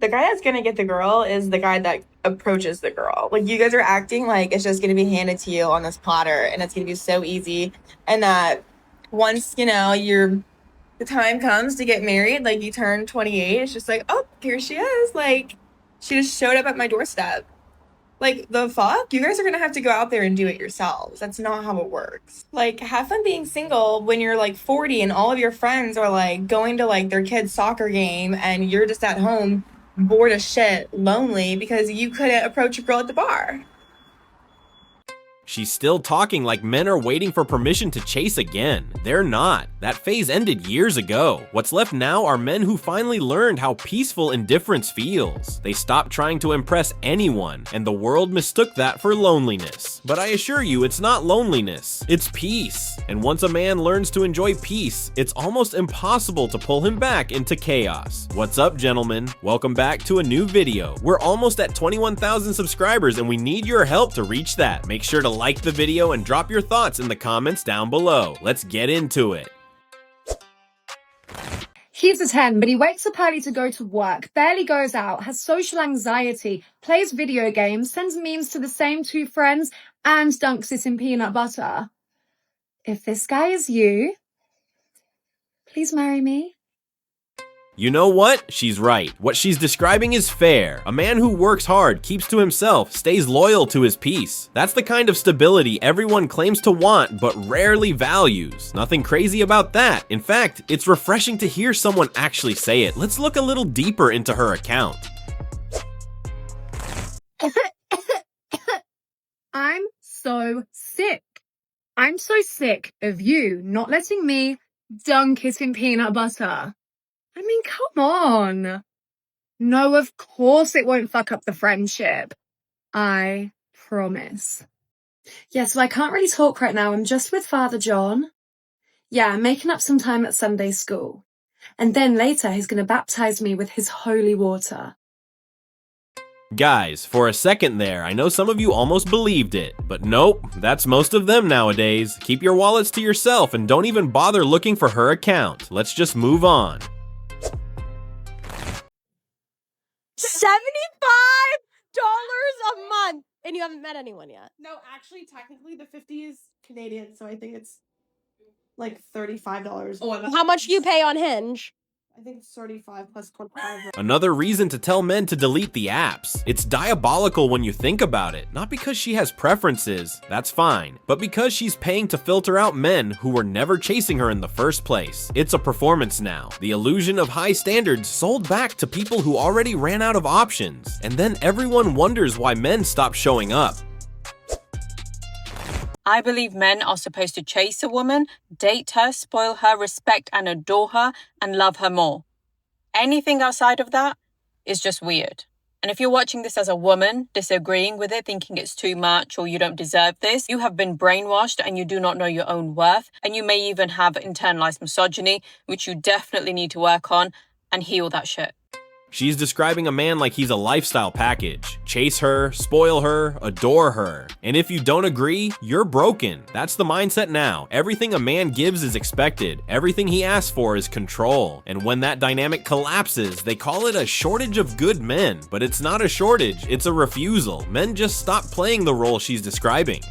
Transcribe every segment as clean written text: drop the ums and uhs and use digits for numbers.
The guy that's gonna get the girl is the guy that approaches the girl. Like you guys are acting like it's just gonna be handed to you on this platter and it's gonna be so easy. And that once, the time comes to get married, like you turn 28, it's just like, oh, here she is. Like she just showed up at my doorstep. Like, the fuck? You guys are gonna have to go out there and do it yourselves. That's not how it works. Like, have fun being single when you're like 40 and all of your friends are like going to like their kid's soccer game and you're just at home bored as shit, lonely because you couldn't approach a girl at the bar. She's still talking like men are waiting for permission to chase again. They're not. That phase ended years ago. What's left now are men who finally learned how peaceful indifference feels. They stopped trying to impress anyone, and the world mistook that for loneliness. But I assure you, it's not loneliness, it's peace. And once a man learns to enjoy peace, it's almost impossible to pull him back into chaos. What's up, gentlemen? Welcome back to a new video. We're almost at 21,000 subscribers, and we need your help to reach that. Make sure to like the video and drop your thoughts in the comments down below. Let's get into it. He's a 10, but he wakes up early to go to work, barely goes out, has social anxiety, plays video games, sends memes to the same two friends, and dunks it in peanut butter. If this guy is you, please marry me. You know what? She's right. What she's describing is fair. A man who works hard, keeps to himself, stays loyal to his peace. That's the kind of stability everyone claims to want but rarely values. Nothing crazy about that. In fact, it's refreshing to hear someone actually say it. Let's look a little deeper into her account. I'm so sick. I'm so sick of you not letting me dunk it in peanut butter. I mean, come on. No, of course it won't fuck up the friendship. I promise. Yeah, so I can't really talk right now. I'm just with Father John. Yeah, I'm making up some time at Sunday school. And then later he's going to baptize me with his holy water. Guys, for a second there, I know some of you almost believed it, but nope, that's most of them nowadays. Keep your wallets to yourself and don't even bother looking for her account. Let's just move on. $75 a month, and you haven't met anyone yet. No, actually, technically, the 50 is Canadian, so I think it's like $35. How much do you pay on Hinge? I think it's 35 plus 25. Another reason to tell men to delete the apps. It's diabolical when you think about it. Not because she has preferences, that's fine, but because she's paying to filter out men who were never chasing her in the first place. It's a performance now. The illusion of high standards sold back to people who already ran out of options. And then everyone wonders why men stop showing up. I believe men are supposed to chase a woman, date her, spoil her, respect and adore her, and love her more. Anything outside of that is just weird. And if you're watching this as a woman, disagreeing with it, thinking it's too much or you don't deserve this, you have been brainwashed and you do not know your own worth. And you may even have internalized misogyny, which you definitely need to work on and heal that shit. She's describing a man like he's a lifestyle package. Chase her, spoil her, adore her. And if you don't agree, you're broken. That's the mindset now. Everything a man gives is expected. Everything he asks for is control. And when that dynamic collapses, they call it a shortage of good men. But it's not a shortage, it's a refusal. Men just stop playing the role she's describing.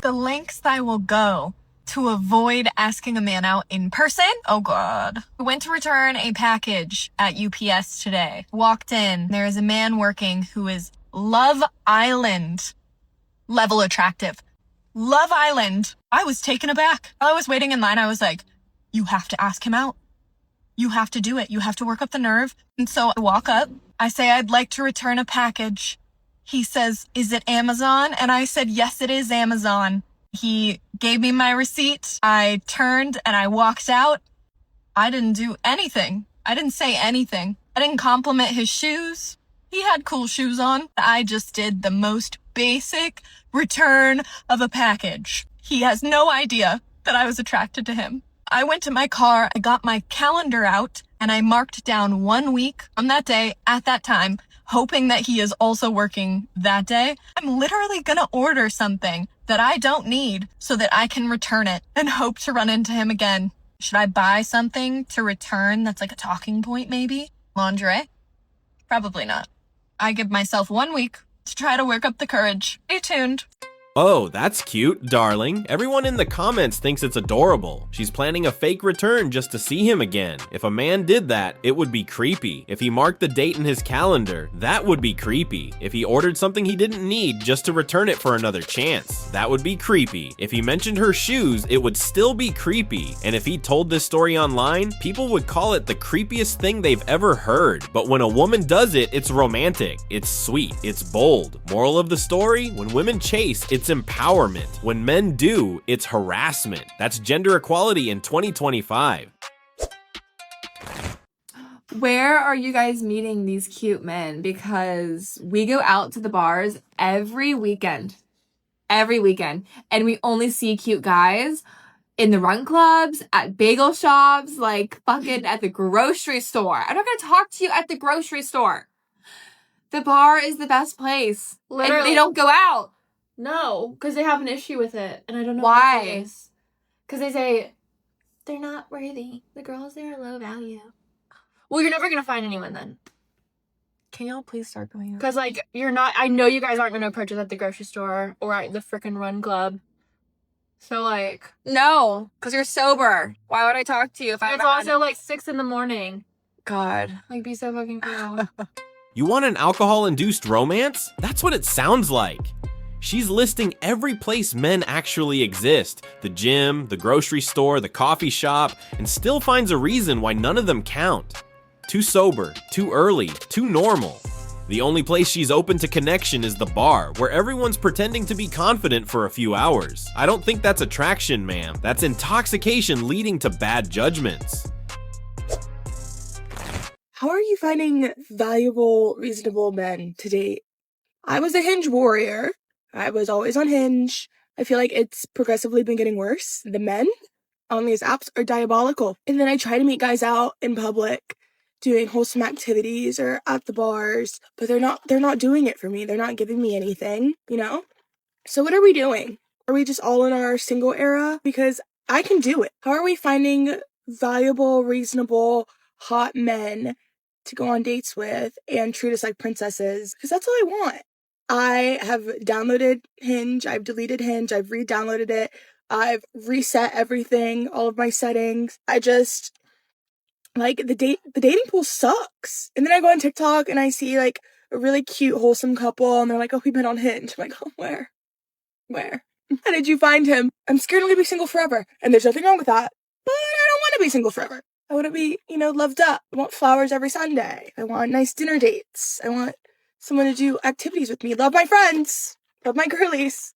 The lengths I will go to avoid asking a man out in person. Oh God. I went to return a package at UPS today. Walked in. There is a man working who is Love Island level attractive. Love Island. I was taken aback. I was waiting in line. I was like, you have to ask him out. You have to do it. You have to work up the nerve. And so I walk up. I say, I'd like to return a package. He says, is it Amazon? And I said, yes, it is Amazon. He gave me my receipt. I turned and I walked out. I didn't do anything. I didn't say anything. I didn't compliment his shoes. He had cool shoes on. I just did the most basic return of a package. He has no idea that I was attracted to him. I went to my car, I got my calendar out, and I marked down 1 week on that day at that time, hoping that he is also working that day. I'm literally gonna order something that I don't need so that I can return it and hope to run into him again. Should I buy something to return that's like a talking point maybe? Lingerie? Probably not. I give myself 1 week to try to work up the courage. Stay tuned. Oh, that's cute, darling. Everyone in the comments thinks it's adorable. She's planning a fake return just to see him again. If a man did that, it would be creepy. If he marked the date in his calendar, that would be creepy. If he ordered something he didn't need just to return it for another chance, that would be creepy. If he mentioned her shoes, it would still be creepy. And if he told this story online, people would call it the creepiest thing they've ever heard. But when a woman does it, it's romantic, it's sweet, it's bold. Moral of the story, when women chase, it's empowerment. When men do, it's harassment. That's gender equality in 2025. Where are you guys meeting these cute men? Because we go out to the bars every weekend, and we only see cute guys in the run clubs, at bagel shops, like fucking at the grocery store. I'm not gonna talk to you at the grocery store. The bar is the best place. Literally. And they don't go out. No, because they have an issue with it, and I don't know Why? Because they say they're not worthy. The girls there are low value. Well, you're never gonna find anyone then. Can y'all please start going out? Because, like, you're not... I know you guys aren't going to approach us at the grocery store or at the frickin' run club. So, like... No, because you're sober. Why would I talk to you if I'm It's also, like, 6 in the morning. God. Like, be so fucking cool. You want an alcohol-induced romance? That's what it sounds like. She's listing every place men actually exist. The gym, the grocery store, the coffee shop, and still finds a reason why none of them count. Too sober, too early, too normal. The only place she's open to connection is the bar, where everyone's pretending to be confident for a few hours. I don't think that's attraction, ma'am. That's intoxication leading to bad judgments. How are you finding valuable, reasonable men to date? I was a Hinge warrior. I was always on Hinge. I feel like it's progressively been getting worse. The men on these apps are diabolical. And then I try to meet guys out in public doing wholesome activities or at the bars, but they're not doing it for me. They're not giving me anything, you know? So what are we doing? Are we just all in our single era? Because I can do it. How are we finding valuable, reasonable, hot men to go on dates with and treat us like princesses? Because that's all I want. I have downloaded Hinge. I've deleted Hinge. I've re-downloaded it. I've reset everything, all of my settings. I just... like, the dating pool sucks. And then I go on TikTok and I see, like, a really cute, wholesome couple, and they're like, oh, we met on Hinge. I'm like, oh, where? How did you find him? I'm scared I'm gonna be single forever. And there's nothing wrong with that. But I don't want to be single forever. I want to be, loved up. I want flowers every Sunday. I want nice dinner dates. I want someone to do activities with me. Love my friends. Love my girlies.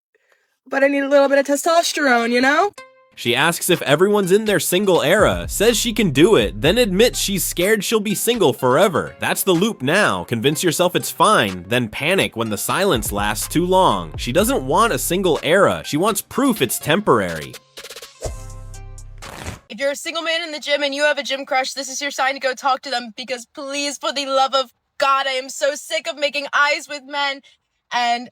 But I need a little bit of testosterone, you know? She asks if everyone's in their single era, says she can do it, then admits she's scared she'll be single forever. That's the loop now. Convince yourself it's fine, then panic when the silence lasts too long. She doesn't want a single era. She wants proof it's temporary. If you're a single man in the gym and you have a gym crush, this is your sign to go talk to them, because please, for the love of God, I am so sick of making eyes with men and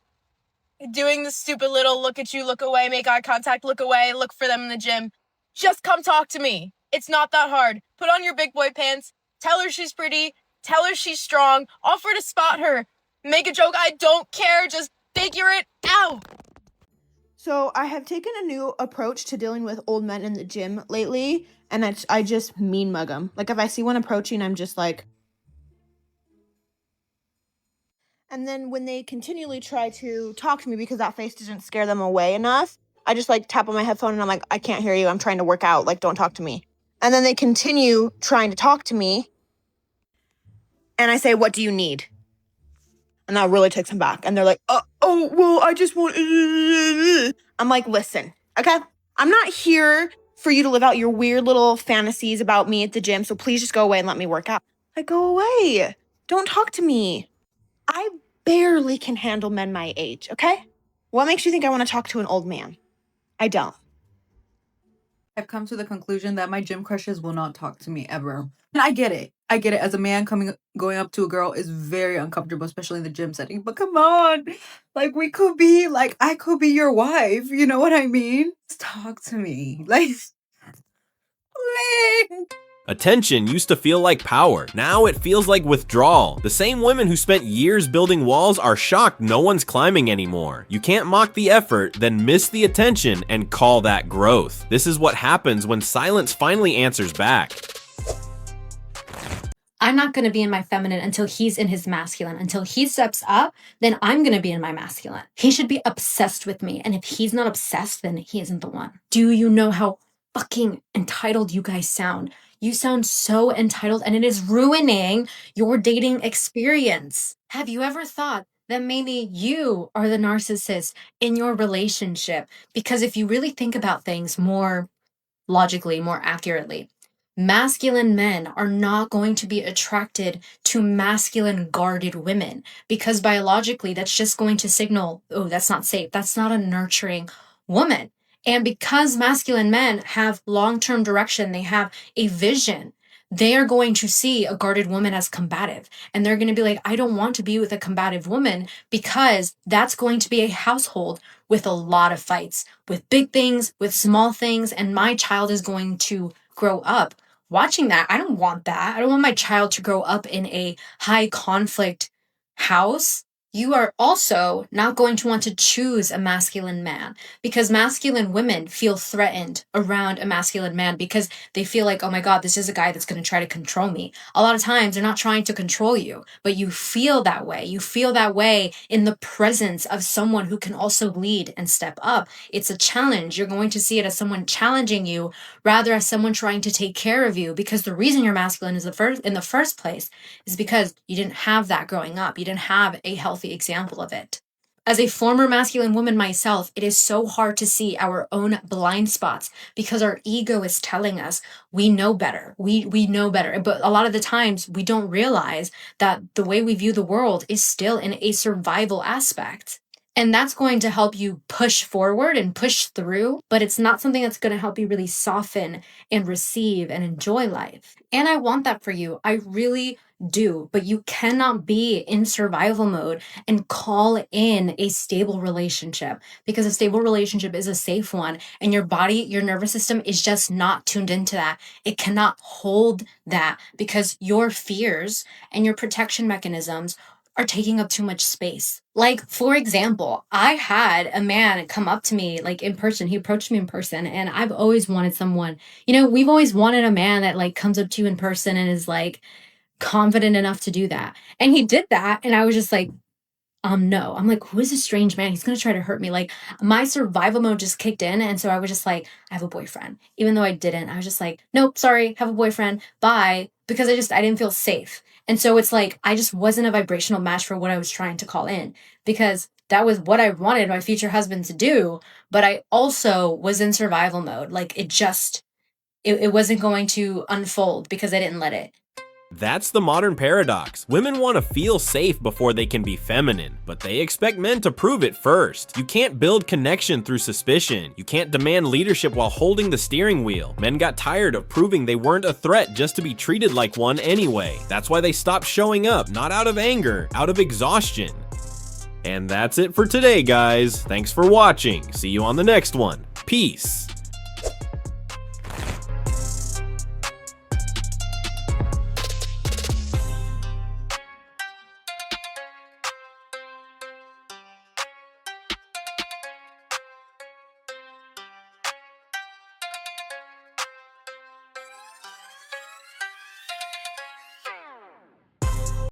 doing the stupid little look at you, look away, make eye contact, look away, look for them in the gym. Just come talk to me. It's not that hard. Put on your big boy pants. Tell her she's pretty. Tell her she's strong. Offer to spot her. Make a joke. I don't care. Just figure it out. So I have taken a new approach to dealing with old men in the gym lately, and I just mean mug them. Like, if I see one approaching, I'm just like... And then when they continually try to talk to me because that face doesn't scare them away enough, I just, like, tap on my headphone and I'm like, I can't hear you. I'm trying to work out. Like, don't talk to me. And then they continue trying to talk to me. And I say, what do you need? And that really takes them back. And they're like, well, I just want... I'm like, listen, okay? I'm not here for you to live out your weird little fantasies about me at the gym, so please just go away and let me work out. Like, go away. Don't talk to me. I barely can handle men my age, okay? What makes you think I want to talk to an old man? I don't. I've come to the conclusion that my gym crushes will not talk to me ever. And I get it. As a man, going up to a girl is very uncomfortable, especially in the gym setting. But come on. Like, I could be your wife. You know what I mean? Just talk to me. Like, please. Attention used to feel like power. Now it feels like withdrawal. The same women who spent years building walls are shocked no one's climbing anymore. You can't mock the effort, then miss the attention and call that growth. This is what happens when silence finally answers back. I'm not going to be in my feminine until he's in his masculine. Until he steps up, then I'm going to be in my masculine. He should be obsessed with me. And if he's not obsessed, then he isn't the one. Do you know how fucking entitled you guys sound? You sound so entitled, and it is ruining your dating experience. Have you ever thought that maybe you are the narcissist in your relationship? Because if you really think about things more logically, more accurately, masculine men are not going to be attracted to masculine guarded women, because biologically that's just going to signal, oh, that's not safe. That's not a nurturing woman. And because masculine men have long-term direction, they have a vision, they are going to see a guarded woman as combative. And they're going to be like, I don't want to be with a combative woman, because that's going to be a household with a lot of fights, with big things, with small things. And my child is going to grow up watching that. I don't want that. I don't want my child to grow up in a high conflict house. You are also not going to want to choose a masculine man, because masculine women feel threatened around a masculine man because they feel like, oh my God, this is a guy that's going to try to control me. A lot of times they're not trying to control you, but you feel that way. You feel that way in the presence of someone who can also lead and step up. It's a challenge. You're going to see it as someone challenging you rather as someone trying to take care of you, because the reason you're masculine is in the first place is because you didn't have that growing up. You didn't have a healthy example of it. As a former masculine woman myself, it is so hard to see our own blind spots because our ego is telling us we know better. We know better. But a lot of the times we don't realize that the way we view the world is still in a survival aspect. And that's going to help you push forward and push through, but it's not something that's going to help you really soften and receive and enjoy life. And I want that for you. I really do, but you cannot be in survival mode and call in a stable relationship, because a stable relationship is a safe one, and your body, your nervous system is just not tuned into that. It cannot hold that because your fears and your protection mechanisms are taking up too much space. Like, for example, I had a man come up to me like in person. He approached me in person, and I've always wanted someone, we've always wanted a man that like comes up to you in person and is like confident enough to do that. And he did that, and I was just like, no. I'm like, who is this strange man? He's gonna try to hurt me. Like, my survival mode just kicked in, and so I was just like, I have a boyfriend. Even though I didn't, I was just like, nope, sorry, have a boyfriend, bye. Because I didn't feel safe. And so it's like, I just wasn't a vibrational match for what I was trying to call in, because that was what I wanted my future husband to do. But I also was in survival mode. Like, it wasn't going to unfold because I didn't let it. That's the modern paradox. Women want to feel safe before they can be feminine, but they expect men to prove it first. You can't build connection through suspicion. You can't demand leadership while holding the steering wheel. Men got tired of proving they weren't a threat just to be treated like one anyway. That's why they stopped showing up, not out of anger, out of exhaustion. And that's it for today, guys. Thanks for watching. See you on the next one. Peace.